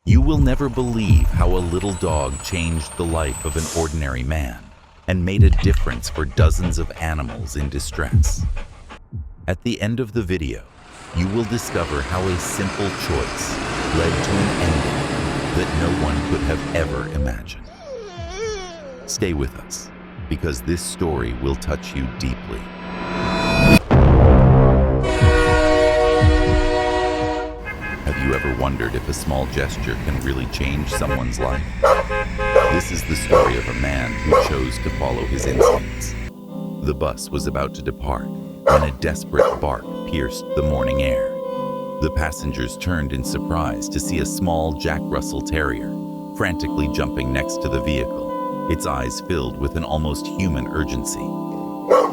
You will never believe how a little dog changed the life of an ordinary man and made a difference for dozens of animals in distress. At the end of the video, you will discover how a simple choice led to an ending that no one could have ever imagined. Stay with us, because this story will touch you deeply. Have you ever wondered if a small gesture can really change someone's life? This is the story of a man who chose to follow his instincts. The bus was about to depart when a desperate bark pierced the morning air. The passengers turned in surprise to see a small Jack Russell Terrier frantically jumping next to the vehicle, its eyes filled with an almost human urgency.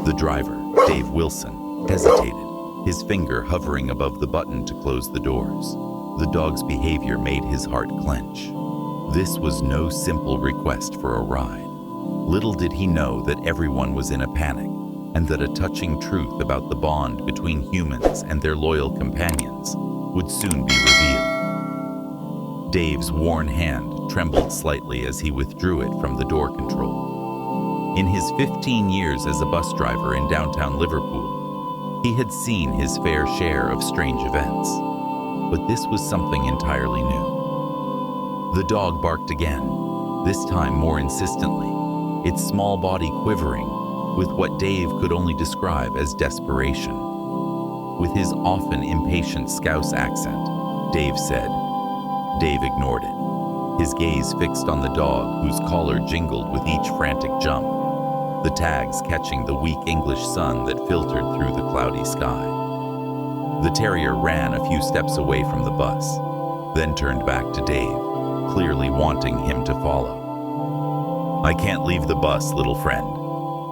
The driver, Dave Wilson, hesitated, his finger hovering above the button to close the doors. The dog's behavior made his heart clench. This was no simple request for a ride. Little did he know that everyone was in a panic, and that a touching truth about the bond between humans and their loyal companions would soon be revealed. Dave's worn hand trembled slightly as he withdrew it from the door control. In his 15 years as a bus driver in downtown Liverpool, he had seen his fair share of strange events, but this was something entirely new. The dog barked again, this time more insistently, its small body quivering with what Dave could only describe as desperation. With his often impatient Scouse accent, Dave said. Dave ignored it, his gaze fixed on the dog whose collar jingled with each frantic jump, the tags catching the weak English sun that filtered through the cloudy sky. The terrier ran a few steps away from the bus, then turned back to Dave, clearly wanting him to follow. "I can't leave the bus, little friend,"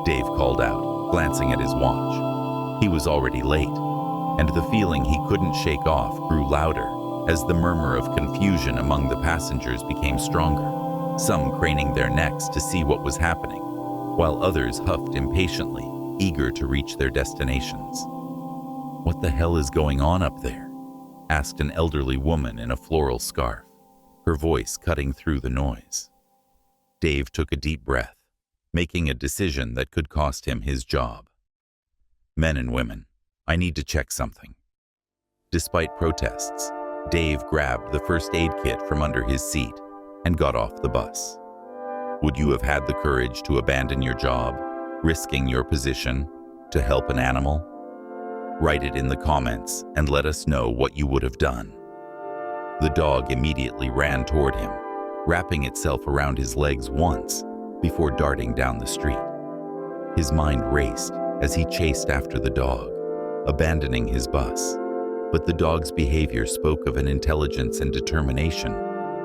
Dave called out, glancing at his watch. He was already late, and the feeling he couldn't shake off grew louder as the murmur of confusion among the passengers became stronger, some craning their necks to see what was happening, while others huffed impatiently, eager to reach their destinations. "What the hell is going on up there?" asked an elderly woman in a floral scarf, her voice cutting through the noise. Dave took a deep breath, making a decision that could cost him his job. "Men and women, I need to check something." Despite protests, Dave grabbed the first aid kit from under his seat and got off the bus. Would you have had the courage to abandon your job, risking your position, to help an animal? Write it in the comments and let us know what you would have done. The dog immediately ran toward him, wrapping itself around his legs once before darting down the street. His mind raced as he chased after the dog, abandoning his bus. But the dog's behavior spoke of an intelligence and determination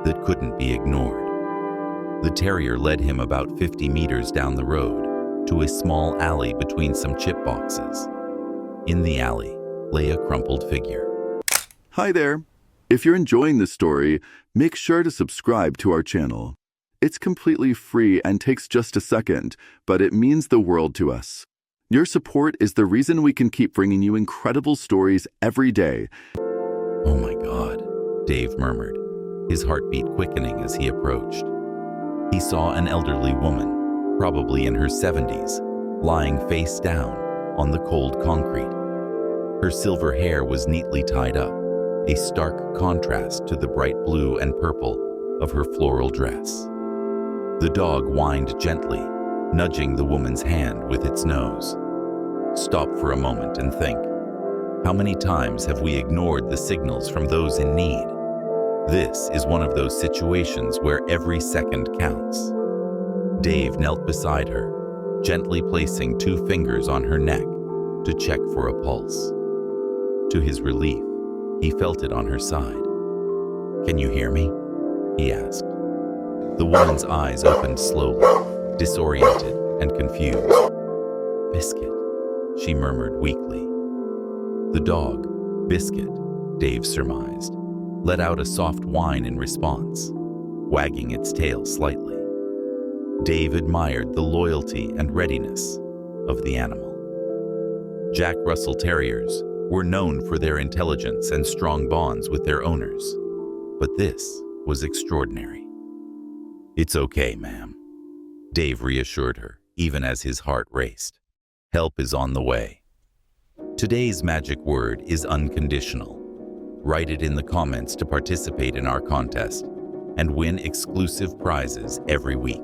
that couldn't be ignored. The terrier led him about 50 meters down the road to a small alley between some chip boxes. In the alley lay a crumpled figure. Hi there. If you're enjoying this story, make sure to subscribe to our channel. It's completely free and takes just a second, but it means the world to us. Your support is the reason we can keep bringing you incredible stories every day. "Oh my God," Dave murmured, his heartbeat quickening as he approached. He saw an elderly woman, probably in her 70s, lying face down on the cold concrete. Her silver hair was neatly tied up, a stark contrast to the bright blue and purple of her floral dress. The dog whined gently, nudging the woman's hand with its nose. Stop for a moment and think. How many times have we ignored the signals from those in need? This is one of those situations where every second counts. Dave knelt beside her, gently placing 2 fingers on her neck to check for a pulse. To his relief, he felt it on her side. "Can you hear me?" he asked. The woman's eyes opened slowly, disoriented and confused. "Biscuit," she murmured weakly. The dog, Biscuit, Dave surmised, let out a soft whine in response, wagging its tail slightly. Dave admired the loyalty and readiness of the animal. Jack Russell Terriers were known for their intelligence and strong bonds with their owners, but this was extraordinary. "It's okay, ma'am," Dave reassured her, even as his heart raced. "Help is on the way." Today's magic word is unconditional. Write it in the comments to participate in our contest and win exclusive prizes every week.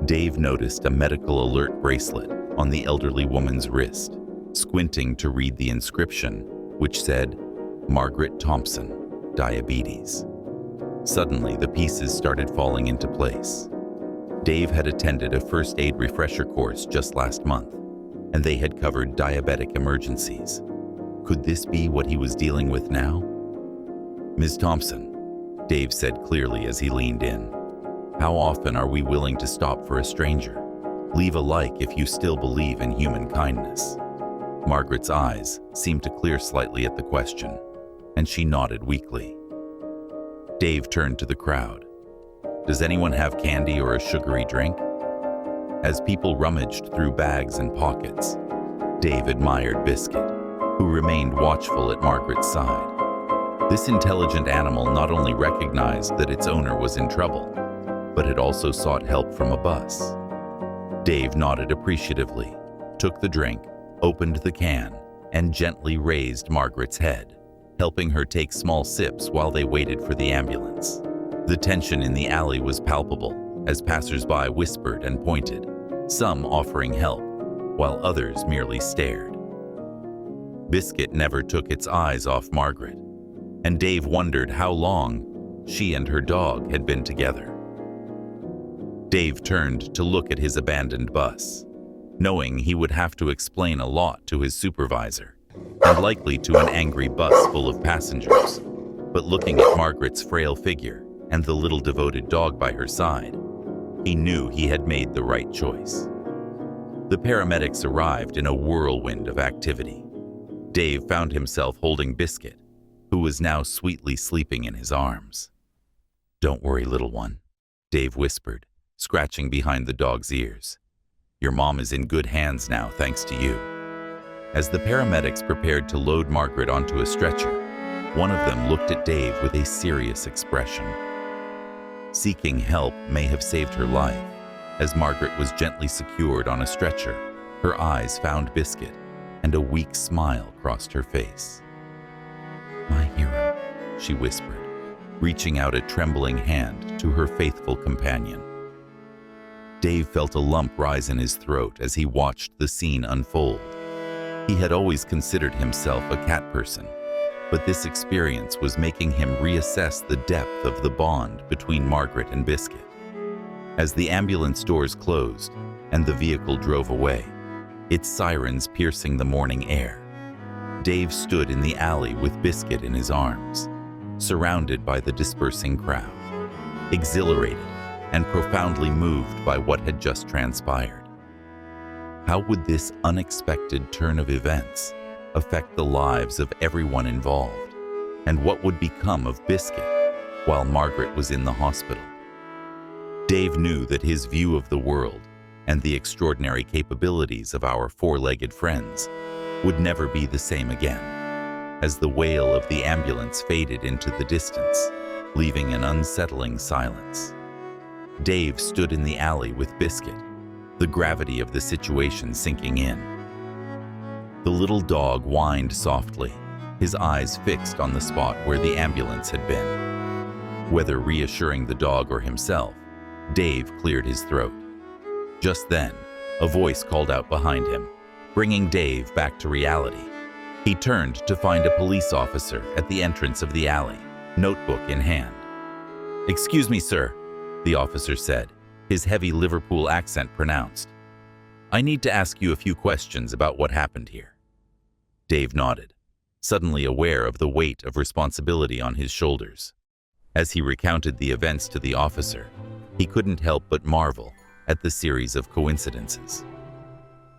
Dave noticed a medical alert bracelet on the elderly woman's wrist, squinting to read the inscription, which said, "Margaret Thompson, diabetes." Suddenly, the pieces started falling into place. Dave had attended a first aid refresher course just last month, and they had covered diabetic emergencies. Could this be what he was dealing with now? "Ms. Thompson," Dave said clearly as he leaned in, "how often are we willing to stop for a stranger? Leave a like if you still believe in human kindness." Margaret's eyes seemed to clear slightly at the question, and she nodded weakly. Dave turned to the crowd. "Does anyone have candy or a sugary drink?" As people rummaged through bags and pockets, Dave admired Biscuit, who remained watchful at Margaret's side. This intelligent animal not only recognized that its owner was in trouble, but had also sought help from a bus. Dave nodded appreciatively, took the drink, opened the can, and gently raised Margaret's head, helping her take small sips while they waited for the ambulance. The tension in the alley was palpable as passers-by whispered and pointed, some offering help, while others merely stared. Biscuit never took its eyes off Margaret, and Dave wondered how long she and her dog had been together. Dave turned to look at his abandoned bus, knowing he would have to explain a lot to his supervisor, and likely to an angry bus full of passengers. But looking at Margaret's frail figure and the little devoted dog by her side, he knew he had made the right choice. The paramedics arrived in a whirlwind of activity. Dave found himself holding Biscuit, who was now sweetly sleeping in his arms. "Don't worry, little one," Dave whispered, scratching behind the dog's ears. "Your mom is in good hands now, thanks to you." As the paramedics prepared to load Margaret onto a stretcher, one of them looked at Dave with a serious expression. Seeking help may have saved her life. As Margaret was gently secured on a stretcher, her eyes found Biscuit, and a weak smile crossed her face. "My hero," she whispered, reaching out a trembling hand to her faithful companion. Dave felt a lump rise in his throat as he watched the scene unfold. He had always considered himself a cat person, but this experience was making him reassess the depth of the bond between Margaret and Biscuit. As the ambulance doors closed and the vehicle drove away, its sirens piercing the morning air, Dave stood in the alley with Biscuit in his arms, surrounded by the dispersing crowd, exhilarated and profoundly moved by what had just transpired. How would this unexpected turn of events affect the lives of everyone involved, and what would become of Biscuit while Margaret was in the hospital? Dave knew that his view of the world and the extraordinary capabilities of our four-legged friends would never be the same again, as the wail of the ambulance faded into the distance, leaving an unsettling silence. Dave stood in the alley with Biscuit, the gravity of the situation sinking in. The little dog whined softly, his eyes fixed on the spot where the ambulance had been. Whether reassuring the dog or himself, Dave cleared his throat. Just then, a voice called out behind him, bringing Dave back to reality. He turned to find a police officer at the entrance of the alley, notebook in hand. "Excuse me, sir," the officer said, his heavy Liverpool accent pronounced. "I need to ask you a few questions about what happened here." Dave nodded, suddenly aware of the weight of responsibility on his shoulders. As he recounted the events to the officer, he couldn't help but marvel at the series of coincidences.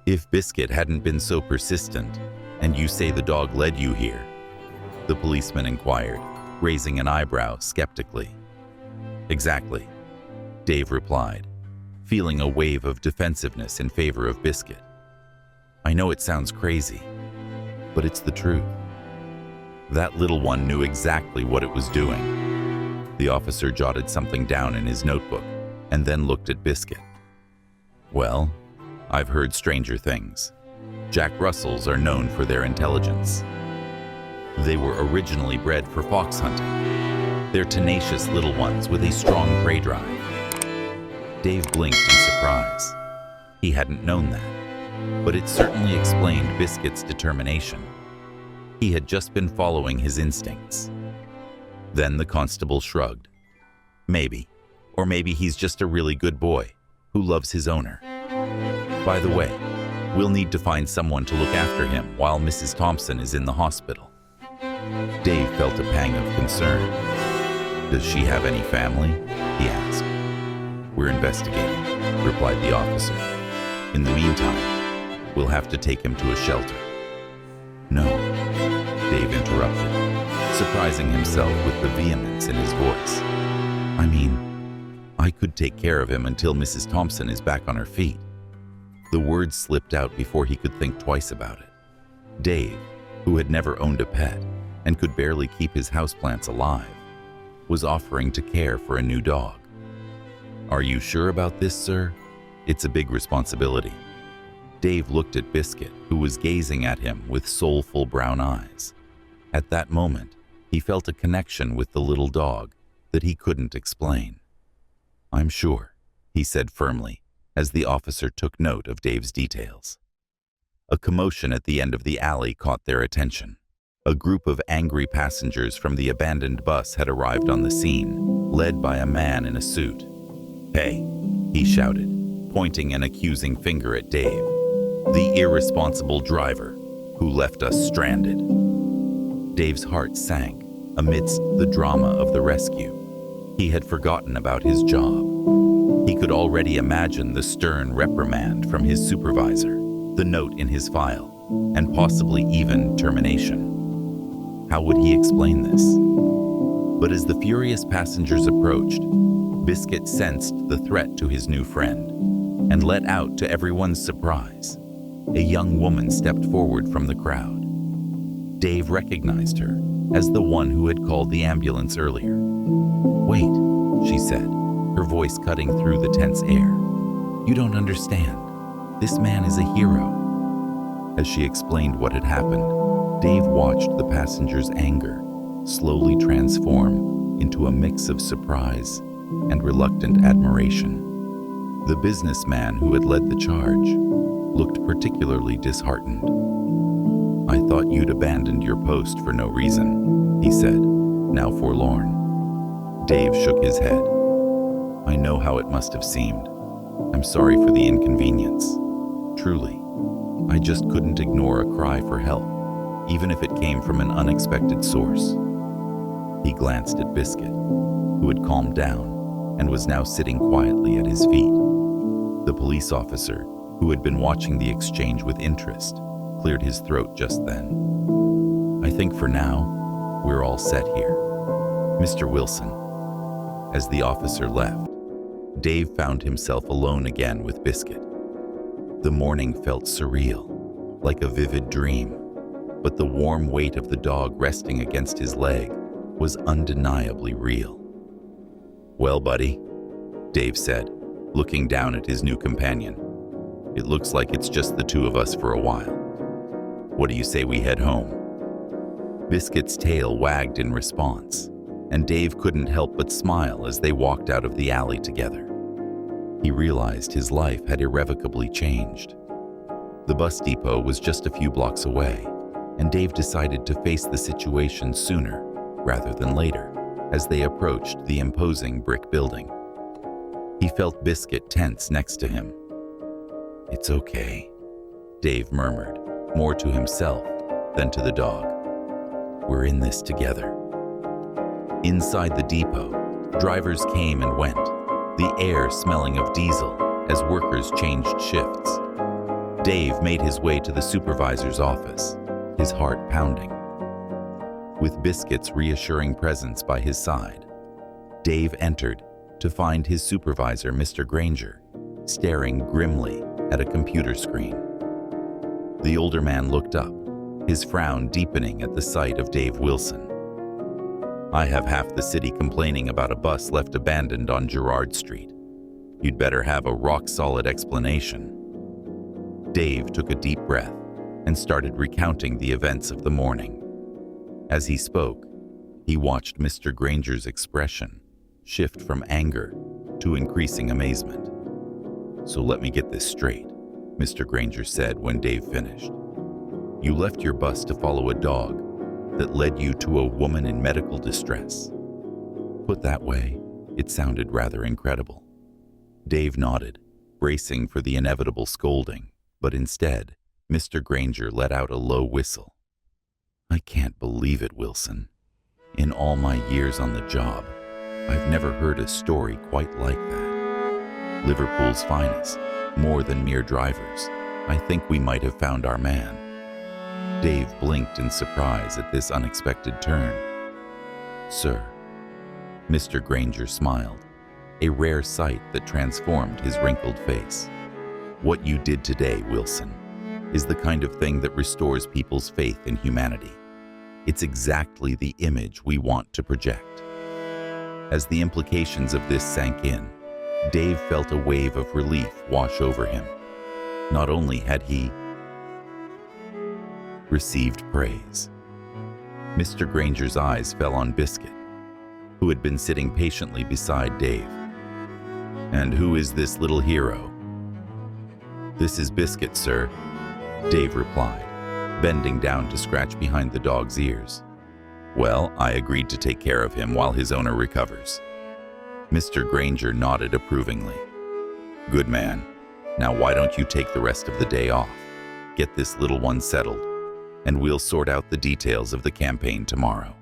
"If Biscuit hadn't been so persistent, and you say the dog led you here?" the policeman inquired, raising an eyebrow skeptically. "Exactly," Dave replied, feeling a wave of defensiveness in favor of Biscuit. "I know it sounds crazy, but it's the truth. That little one knew exactly what it was doing. The officer jotted something down in his notebook and then looked at Biscuit. Well, I've heard stranger things. Jack Russells are known for their intelligence. They were originally bred for fox hunting. They're tenacious little ones with a strong prey drive. Dave blinked in surprise. He hadn't known that, but it certainly explained Biscuit's determination. He had just been following his instincts. Then the constable shrugged. Maybe, or maybe he's just a really good boy who loves his owner. By the way, we'll need to find someone to look after him while Mrs. Thompson is in the hospital. Dave felt a pang of concern. Does she have any family? He asked. We're investigating, replied the officer. In the meantime, we'll have to take him to a shelter. No, Dave interrupted, surprising himself with the vehemence in his voice. I mean, I could take care of him until Mrs. Thompson is back on her feet. The words slipped out before he could think twice about it. Dave, who had never owned a pet and could barely keep his houseplants alive, was offering to care for a new dog. Are you sure about this, sir? It's a big responsibility. Dave looked at Biscuit, who was gazing at him with soulful brown eyes. At that moment, he felt a connection with the little dog that he couldn't explain. I'm sure, he said firmly, as the officer took note of Dave's details. A commotion at the end of the alley caught their attention. A group of angry passengers from the abandoned bus had arrived on the scene, led by a man in a suit. Hey, he shouted, pointing an accusing finger at Dave. The irresponsible driver who left us stranded. Dave's heart sank amidst the drama of the rescue. He had forgotten about his job. He could already imagine the stern reprimand from his supervisor, the note in his file, and possibly even termination. How would he explain this? But as the furious passengers approached, Biscuit sensed the threat to his new friend and let out to everyone's surprise. A young woman stepped forward from the crowd. Dave recognized her as the one who had called the ambulance earlier. Wait, she said, her voice cutting through the tense air. You don't understand. This man is a hero. As she explained what had happened, Dave watched the passenger's anger slowly transform into a mix of surprise and reluctant admiration. The businessman who had led the charge looked particularly disheartened. I thought you'd abandoned your post for no reason, he said, now forlorn. Dave shook his head. I know how it must have seemed. I'm sorry for the inconvenience. Truly, I just couldn't ignore a cry for help, even if it came from an unexpected source. He glanced at Biscuit, who had calmed down and was now sitting quietly at his feet. The police officer, who had been watching the exchange with interest, cleared his throat just then. I think for now, we're all set here. Mr. Wilson. As the officer left, Dave found himself alone again with Biscuit. The morning felt surreal, like a vivid dream, but the warm weight of the dog resting against his leg was undeniably real. Well, buddy, Dave said, looking down at his new companion. It looks like it's just the two of us for a while. What do you say we head home? Biscuit's tail wagged in response, and Dave couldn't help but smile as they walked out of the alley together. He realized his life had irrevocably changed. The bus depot was just a few blocks away, and Dave decided to face the situation sooner rather than later as they approached the imposing brick building. He felt Biscuit tense next to him. It's okay, Dave murmured, more to himself than to the dog. We're in this together. Inside the depot, drivers came and went, the air smelling of diesel as workers changed shifts. Dave made his way to the supervisor's office, his heart pounding. With Biscuit's reassuring presence by his side, Dave entered to find his supervisor, Mr. Granger, staring grimly at a computer screen. The older man looked up, his frown deepening at the sight of Dave Wilson. I have half the city complaining about a bus left abandoned on Girard Street. You'd better have a rock-solid explanation." Dave took a deep breath and started recounting the events of the morning. As he spoke, he watched Mr. Granger's expression shift from anger to increasing amazement. "So let me get this straight," Mr. Granger said when Dave finished. "You left your bus to follow a dog that led you to a woman in medical distress." Put that way, it sounded rather incredible. Dave nodded, bracing for the inevitable scolding, but instead, Mr. Granger let out a low whistle. "I can't believe it, Wilson. In all my years on the job, I've never heard a story quite like that. Liverpool's finest, more than mere drivers. I think we might have found our man." Dave blinked in surprise at this unexpected turn. "Sir." Mr. Granger smiled, a rare sight that transformed his wrinkled face. "What you did today, Wilson, is the kind of thing that restores people's faith in humanity. It's exactly the image we want to project." As the implications of this sank in, Dave felt a wave of relief wash over him. Not only had he received praise. Mr. Granger's eyes fell on Biscuit, who had been sitting patiently beside Dave. "And who is this little hero?" "This is Biscuit, sir," Dave replied, bending down to scratch behind the dog's ears. "Well, I agreed to take care of him while his owner recovers." Mr. Granger nodded approvingly. "Good man. Now why don't you take the rest of the day off? Get this little one settled, and we'll sort out the details of the campaign tomorrow."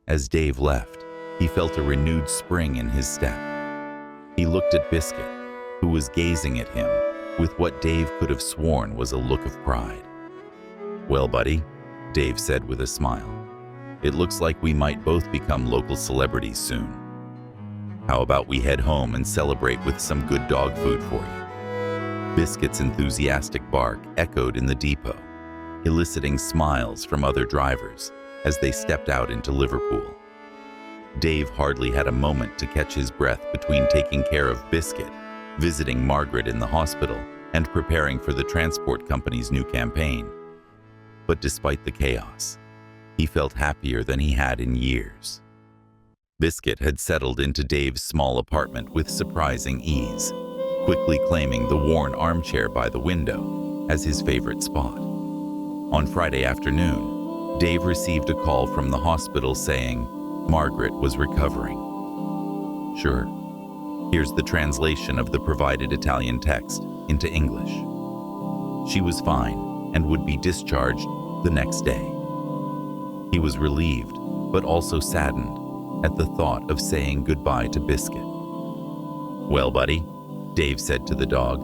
As Dave left, he felt a renewed spring in his step. He looked at Biscuit, who was gazing at him with what Dave could have sworn was a look of pride. "Well, buddy," Dave said with a smile, "it looks like we might both become local celebrities soon. How about we head home and celebrate with some good dog food for you?" Biscuit's enthusiastic bark echoed in the depot, eliciting smiles from other drivers as they stepped out into Liverpool. Dave hardly had a moment to catch his breath between taking care of Biscuit, visiting Margaret in the hospital, and preparing for the transport company's new campaign. But despite the chaos, he felt happier than he had in years. Biscuit had settled into Dave's small apartment with surprising ease, quickly claiming the worn armchair by the window as his favorite spot. On Friday afternoon, Dave received a call from the hospital saying Margaret was recovering. Sure, here's the translation of the provided Italian text into English. She was fine and would be discharged the next day. He was relieved, but also saddened at the thought of saying goodbye to Biscuit. "Well, buddy," Dave said to the dog.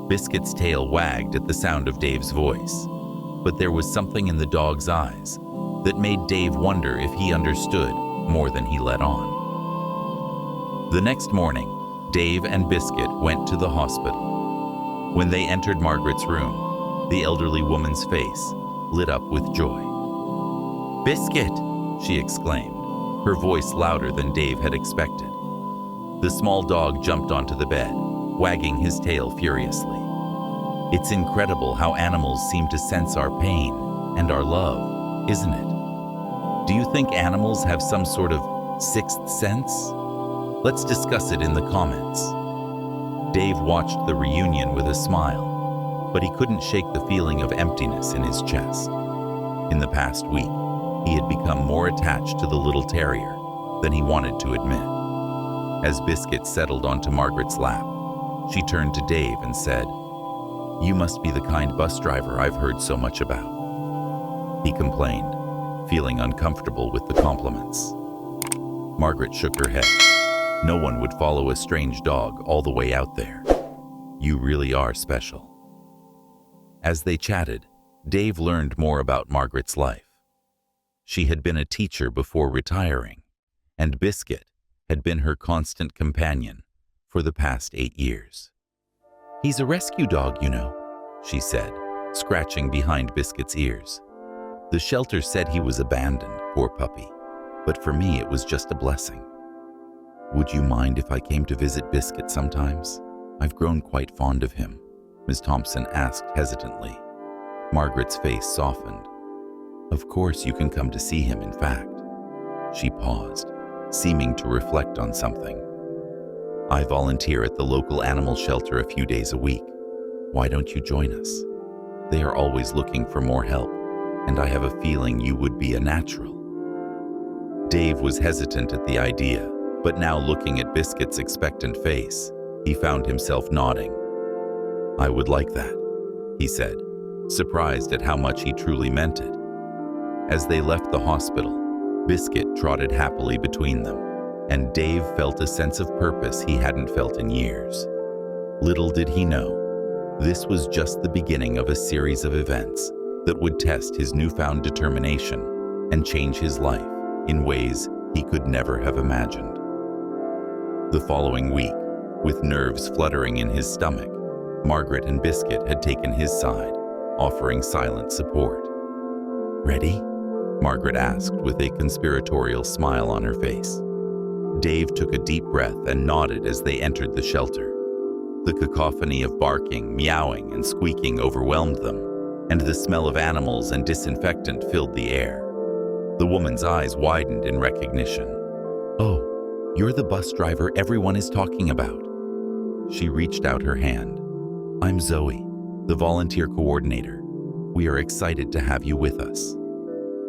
Biscuit's tail wagged at the sound of Dave's voice, but there was something in the dog's eyes that made Dave wonder if he understood more than he let on. The next morning, Dave and Biscuit went to the hospital. When they entered Margaret's room, the elderly woman's face lit up with joy. "Biscuit!" she exclaimed, her voice louder than Dave had expected. The small dog jumped onto the bed, wagging his tail furiously. It's incredible how animals seem to sense our pain and our love, isn't it? Do you think animals have some sort of sixth sense? Let's discuss it in the comments. Dave watched the reunion with a smile, but he couldn't shake the feeling of emptiness in his chest. In the past week, he had become more attached to the little terrier than he wanted to admit. As Biscuit settled onto Margaret's lap, she turned to Dave and said, "You must be the kind bus driver I've heard so much about." He complained, feeling uncomfortable with the compliments. Margaret shook her head. "No one would follow a strange dog all the way out there. You really are special." As they chatted, Dave learned more about Margaret's life. She had been a teacher before retiring, and Biscuit had been her constant companion for the past 8 years. "He's a rescue dog, you know," she said, scratching behind Biscuit's ears. "The shelter said he was abandoned, poor puppy. but for me it was just a blessing. Would you mind if I came to visit Biscuit sometimes? I've grown quite fond of him, Ms. Thompson asked hesitantly. Margaret's face softened. Of course you can come to see him, in fact. She paused, seeming to reflect on something. I volunteer at the local animal shelter a few days a week. Why don't you join us? They are always looking for more help, and I have a feeling you would be a natural. Dave was hesitant at the idea, but now looking at Biscuit's expectant face, he found himself nodding. I would like that, he said, surprised at how much he truly meant it. As they left the hospital, Biscuit trotted happily between them, and Dave felt a sense of purpose he hadn't felt in years. Little did he know, this was just the beginning of a series of events that would test his newfound determination and change his life in ways he could never have imagined. The following week, with nerves fluttering in his stomach, Margaret and Biscuit had taken his side, offering silent support. Ready? Margaret asked with a conspiratorial smile on her face. Dave took a deep breath and nodded as they entered the shelter. The cacophony of barking, meowing, and squeaking overwhelmed them, and the smell of animals and disinfectant filled the air. The woman's eyes widened in recognition. Oh, you're the bus driver everyone is talking about. She reached out her hand. I'm Zoe, the volunteer coordinator. We are excited to have you with us.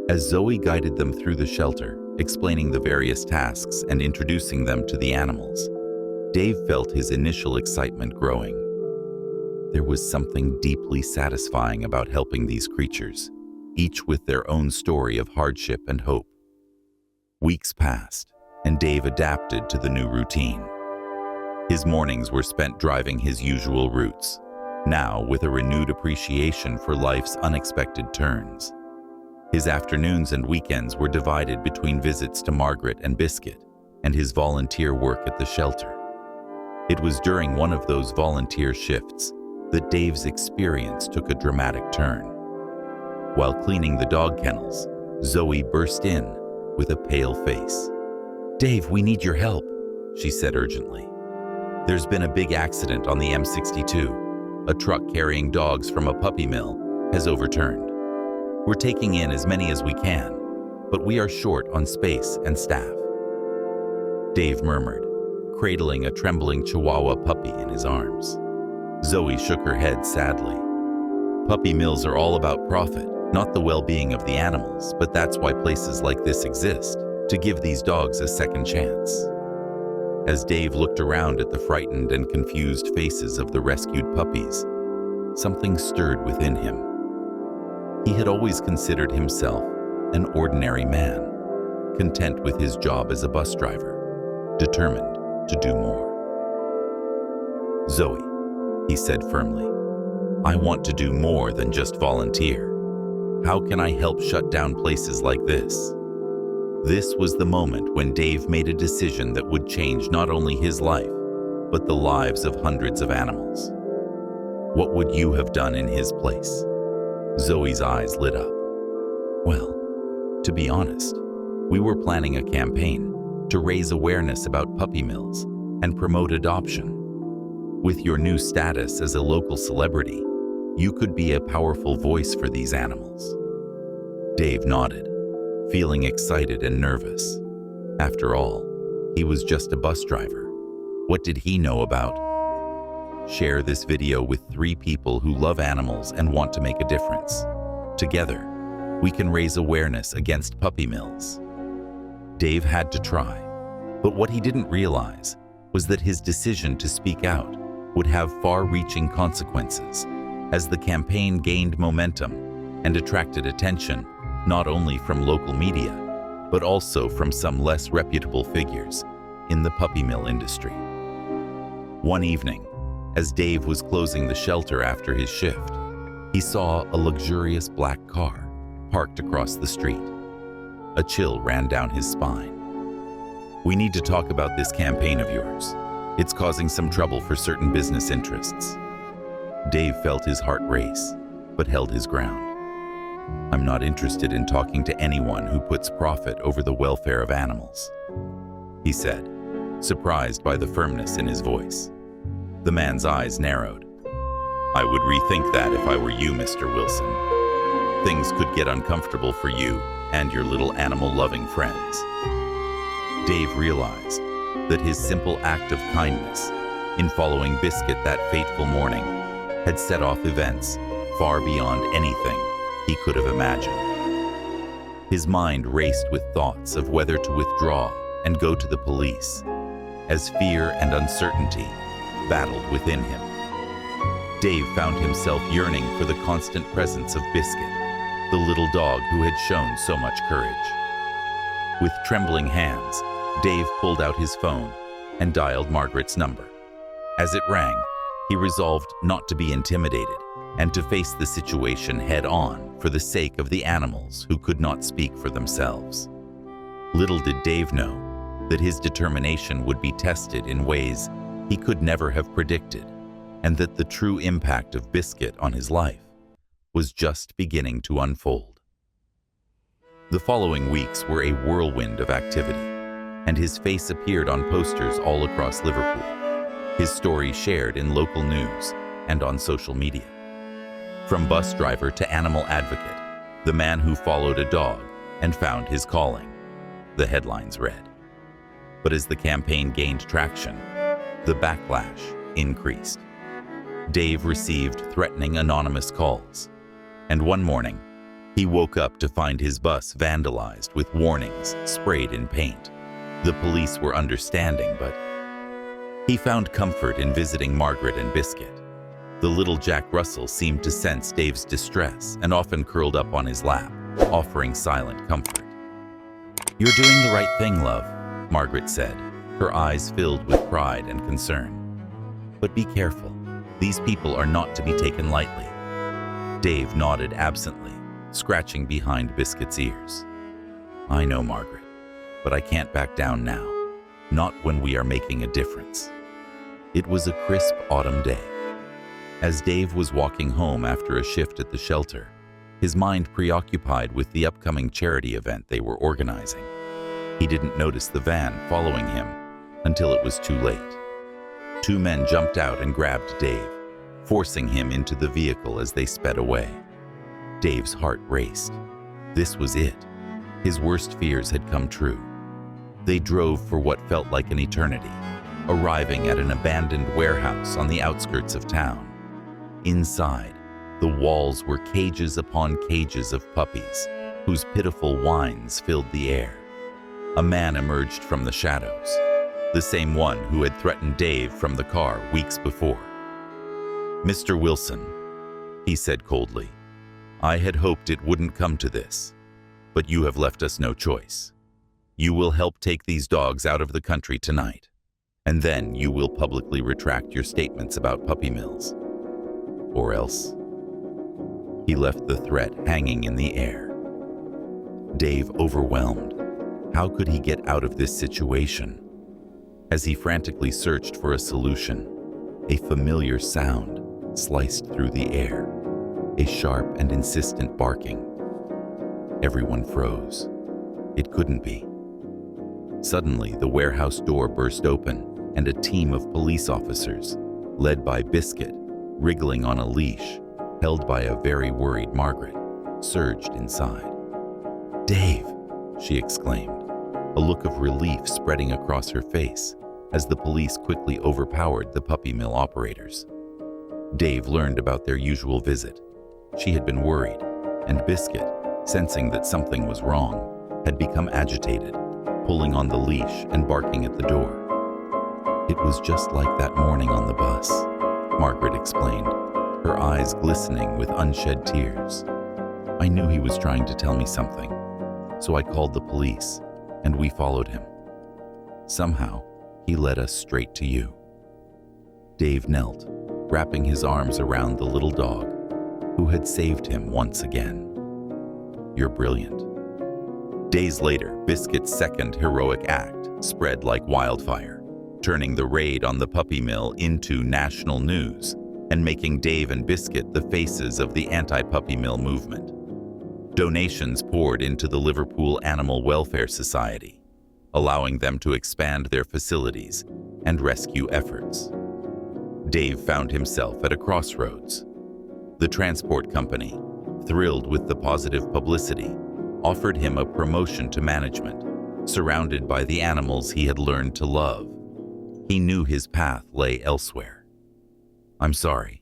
As Zoe guided them through the shelter, explaining the various tasks and introducing them to the animals, Dave felt his initial excitement growing. There was something deeply satisfying about helping these creatures, each with their own story of hardship and hope. Weeks passed, and Dave adapted to the new routine. His mornings were spent driving his usual routes, now with a renewed appreciation for life's unexpected turns. His afternoons and weekends were divided between visits to Margaret and Biscuit and his volunteer work at the shelter. It was during one of those volunteer shifts that Dave's experience took a dramatic turn. While cleaning the dog kennels, Zoe burst in with a pale face. Dave, we need your help, she said urgently. There's been a big accident on the M62. A truck carrying dogs from a puppy mill has overturned. We're taking in as many as we can, but we are short on space and staff. Dave murmured, cradling a trembling Chihuahua puppy in his arms. Zoe shook her head sadly. Puppy mills are all about profit, not the well-being of the animals, but that's why places like this exist, to give these dogs a second chance. As Dave looked around at the frightened and confused faces of the rescued puppies, something stirred within him. He had always considered himself an ordinary man, content with his job as a bus driver, determined to do more. Zoe, he said firmly, I want to do more than just volunteer. How can I help shut down places like this? This was the moment when Dave made a decision that would change not only his life, but the lives of hundreds of animals. What would you have done in his place? Zoe's eyes lit up. Well, to be honest, we were planning a campaign to raise awareness about puppy mills and promote adoption. With your new status as a local celebrity, you could be a powerful voice for these animals. Dave nodded, feeling excited and nervous. After all, he was just a bus driver. What did he know about? Share this video with 3 people who love animals and want to make a difference. Together, we can raise awareness against puppy mills. Dave had to try, but what he didn't realize was that his decision to speak out would have far-reaching consequences as the campaign gained momentum and attracted attention not only from local media, but also from some less reputable figures in the puppy mill industry. One evening, as Dave was closing the shelter after his shift, he saw a luxurious black car parked across the street. A chill ran down his spine. We need to talk about this campaign of yours. It's causing some trouble for certain business interests. Dave felt his heart race, but held his ground. I'm not interested in talking to anyone who puts profit over the welfare of animals," he said, surprised by the firmness in his voice. The man's eyes narrowed. "I would rethink that if I were you, Mr. Wilson. Things could get uncomfortable for you and your little animal-loving friends." Dave realized that his simple act of kindness in following Biscuit that fateful morning had set off events far beyond anything he could have imagined. His mind raced with thoughts of whether to withdraw and go to the police, as fear and uncertainty battled within him. Dave found himself yearning for the constant presence of Biscuit, the little dog who had shown so much courage. With trembling hands, Dave pulled out his phone and dialed Margaret's number. As it rang, he resolved not to be intimidated and to face the situation head-on for the sake of the animals who could not speak for themselves. Little did Dave know that his determination would be tested in ways he could never have predicted, and that the true impact of Biscuit on his life was just beginning to unfold. The following weeks were a whirlwind of activity, and his face appeared on posters all across Liverpool, his story shared in local news and on social media. From bus driver to animal advocate, the man who followed a dog and found his calling, the headlines read. But as the campaign gained traction, the backlash increased. Dave received threatening anonymous calls, and one morning, he woke up to find his bus vandalized with warnings sprayed in paint. The police were understanding, but he found comfort in visiting Margaret and Biscuit. The little Jack Russell seemed to sense Dave's distress and often curled up on his lap, offering silent comfort. "You're doing the right thing, love," Margaret said, her eyes filled with pride and concern. "But be careful. These people are not to be taken lightly." Dave nodded absently, scratching behind Biscuit's ears. "I know, Margaret, but I can't back down now. Not when we are making a difference." It was a crisp autumn day. As Dave was walking home after a shift at the shelter, his mind preoccupied with the upcoming charity event they were organizing. He didn't notice the van following him until it was too late. Two men jumped out and grabbed Dave, forcing him into the vehicle as they sped away. Dave's heart raced. This was it. His worst fears had come true. They drove for what felt like an eternity, arriving at an abandoned warehouse on the outskirts of town. Inside, the walls were cages upon cages of puppies, whose pitiful whines filled the air. A man emerged from the shadows, the same one who had threatened Dave from the car weeks before. "Mr. Wilson," he said coldly, "I had hoped it wouldn't come to this, but you have left us no choice. You will help take these dogs out of the country tonight, and then you will publicly retract your statements about puppy mills. Or else." He left the threat hanging in the air. Dave overwhelmed. How could he get out of this situation? As he frantically searched for a solution, a familiar sound sliced through the air, a sharp and insistent barking. Everyone froze. It couldn't be. Suddenly, the warehouse door burst open, and a team of police officers, led by Biscuit, wriggling on a leash, held by a very worried Margaret, surged inside. "Dave!" she exclaimed, a look of relief spreading across her face as the police quickly overpowered the puppy mill operators. Dave learned about their usual visit. She had been worried, and Biscuit, sensing that something was wrong, had become agitated, pulling on the leash and barking at the door. "It was just like that morning on the bus," Margaret explained, her eyes glistening with unshed tears. "I knew he was trying to tell me something, so I called the police, and we followed him. Somehow, he led us straight to you." Dave knelt, wrapping his arms around the little dog, who had saved him once again. "You're brilliant." Days later, Biscuit's second heroic act spread like wildfire, turning the raid on the puppy mill into national news and making Dave and Biscuit the faces of the anti-puppy mill movement. Donations poured into the Liverpool Animal Welfare Society, allowing them to expand their facilities and rescue efforts. Dave found himself at a crossroads. The transport company, thrilled with the positive publicity, offered him a promotion to management, surrounded by the animals he had learned to love. He knew his path lay elsewhere. "I'm sorry,"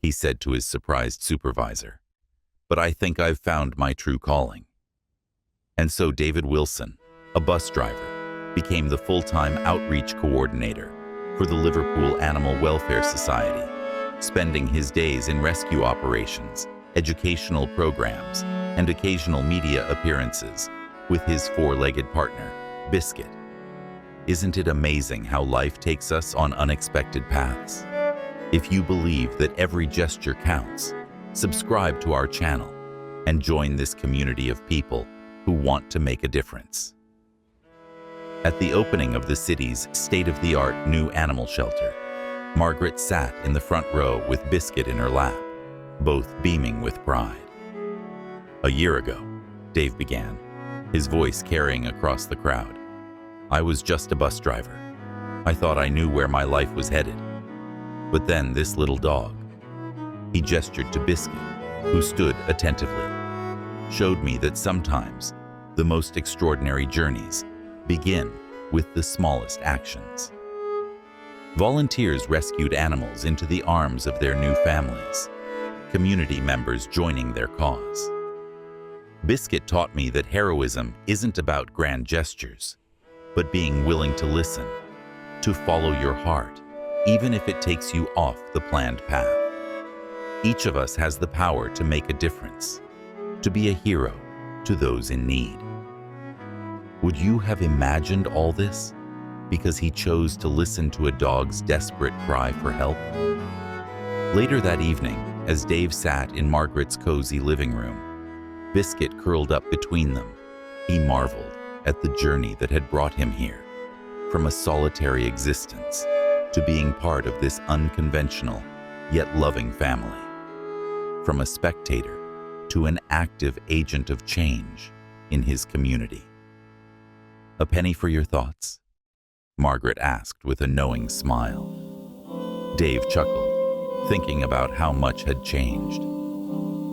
he said to his surprised supervisor, "but I think I've found my true calling." And so David Wilson, a bus driver, became the full-time outreach coordinator for the Liverpool Animal Welfare Society, spending his days in rescue operations, educational programs, and occasional media appearances with his four-legged partner, Biscuit. Isn't it amazing how life takes us on unexpected paths? If you believe that every gesture counts, subscribe to our channel and join this community of people who want to make a difference. At the opening of the city's state-of-the-art new animal shelter, Margaret sat in the front row with Biscuit in her lap, both beaming with pride. "A year ago," Dave began, his voice carrying across the crowd, "I was just a bus driver. I thought I knew where my life was headed. But then this little dog," he gestured to Biscuit, who stood attentively, "showed me that sometimes the most extraordinary journeys begin with the smallest actions." Volunteers rescued animals into the arms of their new families, community members joining their cause. Biscuit taught me that heroism isn't about grand gestures, but being willing to listen, to follow your heart, even if it takes you off the planned path. Each of us has the power to make a difference, to be a hero to those in need. Would you have imagined all this because he chose to listen to a dog's desperate cry for help? Later that evening, as Dave sat in Margaret's cozy living room, Biscuit curled up between them. He marveled at the journey that had brought him here, from a solitary existence to being part of this unconventional yet loving family, from a spectator to an active agent of change in his community. "A penny for your thoughts?" Margaret asked with a knowing smile. Dave chuckled, thinking about how much had changed.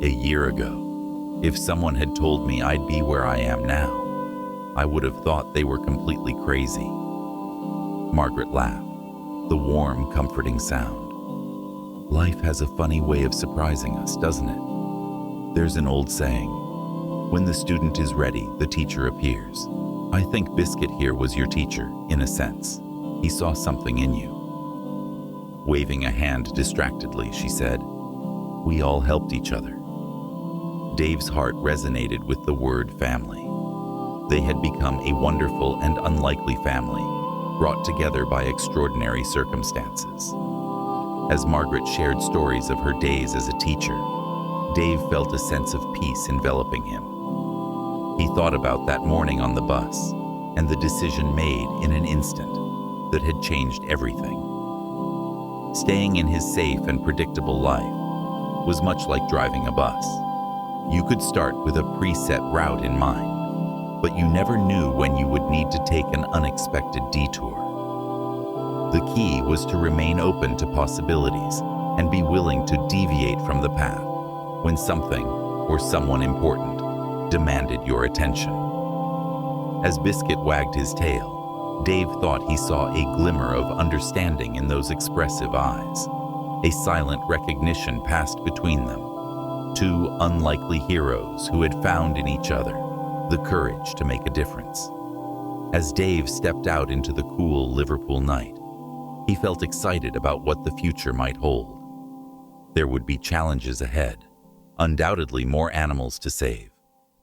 "A year ago, if someone had told me I'd be where I am now, I would have thought they were completely crazy." Margaret laughed, the warm, comforting sound. "Life has a funny way of surprising us, doesn't it? There's an old saying, when the student is ready, the teacher appears. I think Biscuit here was your teacher, in a sense. He saw something in you." Waving a hand distractedly, she said, "We all helped each other." Dave's heart resonated with the word family. They had become a wonderful and unlikely family, brought together by extraordinary circumstances. As Margaret shared stories of her days as a teacher, Dave felt a sense of peace enveloping him. He thought about that morning on the bus and the decision made in an instant that had changed everything. Staying in his safe and predictable life was much like driving a bus. You could start with a preset route in mind, but you never knew when you would need to take an unexpected detour. The key was to remain open to possibilities and be willing to deviate from the path when something or someone important demanded your attention. As Biscuit wagged his tail, Dave thought he saw a glimmer of understanding in those expressive eyes. A silent recognition passed between them. Two unlikely heroes who had found in each other the courage to make a difference. As Dave stepped out into the cool Liverpool night, he felt excited about what the future might hold. There would be challenges ahead, undoubtedly more animals to save,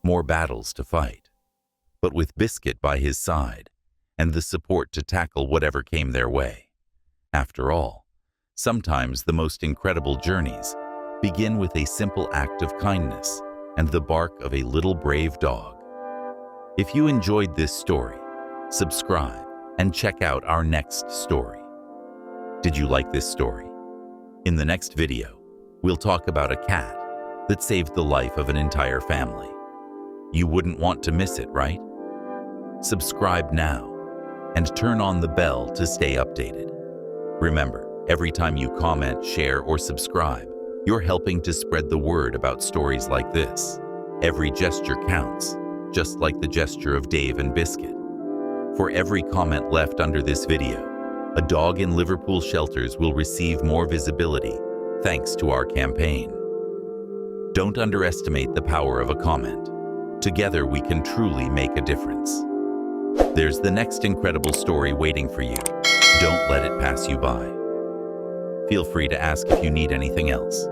more battles to fight. But with Biscuit by his side and the support to tackle whatever came their way. After all, sometimes the most incredible journeys begin with a simple act of kindness and the bark of a little brave dog. If you enjoyed this story, subscribe and check out our next story. Did you like this story? In the next video, we'll talk about a cat that saved the life of an entire family. You wouldn't want to miss it, right? Subscribe now and turn on the bell to stay updated. Remember, every time you comment, share, or subscribe, you're helping to spread the word about stories like this. Every gesture counts, just like the gesture of Dave and Biscuit. For every comment left under this video, a dog in Liverpool shelters will receive more visibility thanks to our campaign. Don't underestimate the power of a comment. Together we can truly make a difference. There's the next incredible story waiting for you. Don't let it pass you by. Feel free to ask if you need anything else.